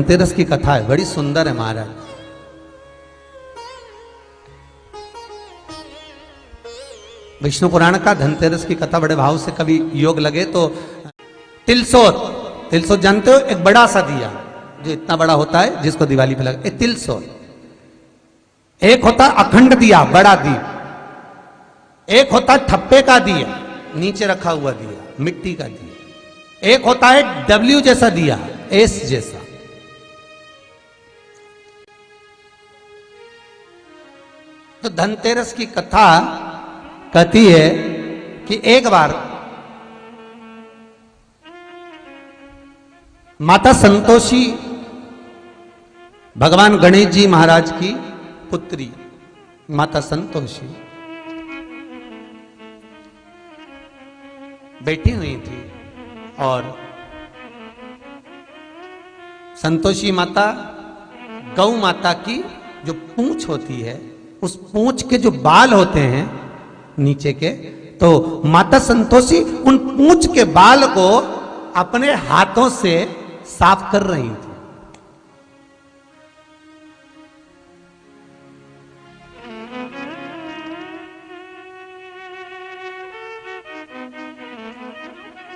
धनतेरस की कथा है, बड़ी सुंदर है महाराज। विष्णु पुराण का धनतेरस की कथा बड़े भाव से कभी योग लगे तो तिलसोत जानते हो, एक बड़ा सा दिया जो इतना बड़ा होता है जिसको दिवाली पे लगा, तिलसोत। एक होता अखंड दिया, बड़ा दीप। एक होता ठप्पे का दिया, नीचे रखा हुआ दिया, मिट्टी का दिया। एक होता है डब्ल्यू जैसा दिया, एस जैसा। तो धनतेरस की कथा कहती है कि एक बार माता संतोषी भगवान गणेश जी महाराज की पुत्री माता संतोषी बैठी हुई थी और संतोषी माता गौ माता की जो पूंछ होती है, उस पूंछ के जो बाल होते हैं नीचे के, तो माता संतोषी उन पूंछ के बाल को अपने हाथों से साफ कर रही थी।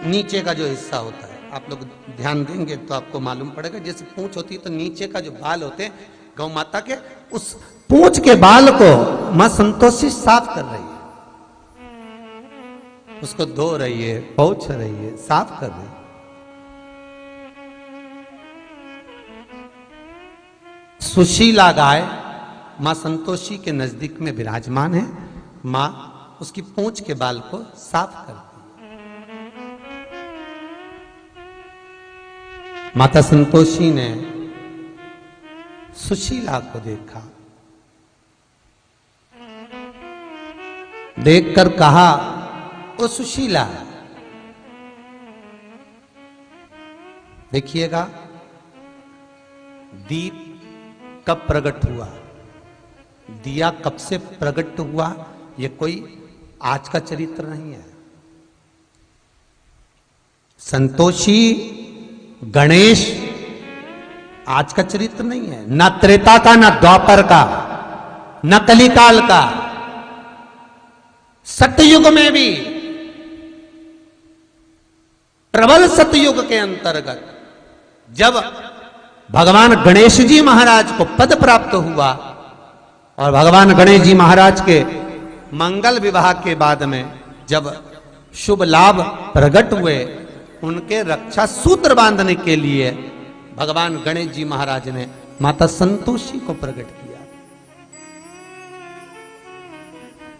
नीचे का जो हिस्सा होता है, आप लोग ध्यान देंगे तो आपको मालूम पड़ेगा, जैसे पूंछ होती है तो नीचे का जो बाल होते हैं गौ माता के, उस पूंछ के बाल को मां संतोषी साफ कर रही है, उसको धो रही है, पोंछ रही है, साफ कर रही है। सुशीला गाय मां संतोषी के नजदीक में विराजमान है। मां उसकी पूंछ के बाल को साफ करती है। माता संतोषी ने सुशीला को देखा, देखकर कहा, ओ सुशीला, देखिएगा दीप कब प्रकट हुआ, दिया कब से प्रकट हुआ, यह कोई आज का चरित्र नहीं है। संतोषी गणेश आज का चरित्र नहीं है, न त्रेता का, न द्वापर का, न कलिकाल का। सतयुग में भी, प्रबल सतयुग के अंतर्गत जब भगवान गणेश जी महाराज को पद प्राप्त हुआ और भगवान गणेश जी महाराज के मंगल विवाह के बाद में जब शुभ लाभ प्रकट हुए, उनके रक्षा सूत्र बांधने के लिए भगवान गणेश जी महाराज ने माता संतोषी को प्रकट किया।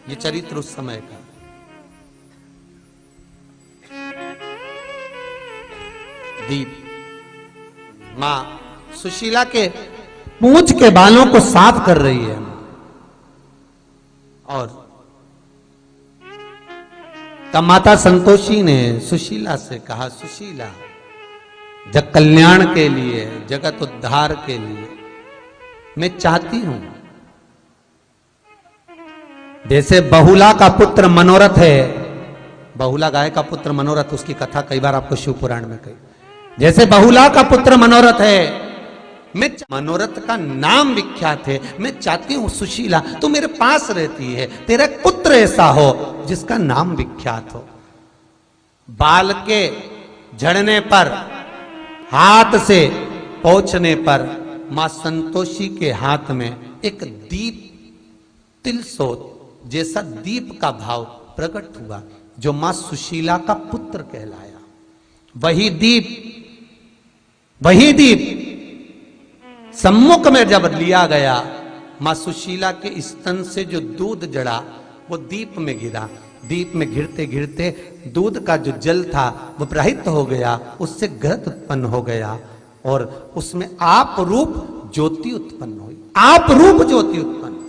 ये चरित्र उस समय का। दीप मां सुशीला के पूंछ के बालों को साफ कर रही है और तब माता संतोषी ने सुशीला से कहा, सुशीला, जग कल्याण के लिए, जगत उद्धार के लिए मैं चाहती हूं, जैसे बहुला का पुत्र मनोरथ है, बहुला गाय का पुत्र मनोरथ, उसकी कथा कई बार आपको शिव पुराण में कही, जैसे बहुला का पुत्र मनोरथ है, मैं मनोरथ का नाम विख्यात है, मैं चाहती हूं सुशीला तू मेरे पास रहती है, तेरा पुत्र ऐसा हो जिसका नाम विख्यात हो। बाल के झड़ने पर, हाथ से पोंछने पर मां संतोषी के हाथ में एक दीप, तिलसोत जैसा दीप का भाव प्रकट हुआ, जो मां सुशीला का पुत्र कहलाया। वही दीप सम्मुख में जब लिया गया, मां सुशीला के स्तन से जो दूध जड़ा वो दीप में गिरा। दीप में गिरते गिरते दूध का जो जल था वो प्रवाहित हो गया, उससे घृत उत्पन्न हो गया और उसमें आप रूप ज्योति उत्पन्न हुई। आप रूप ज्योति उत्पन्न।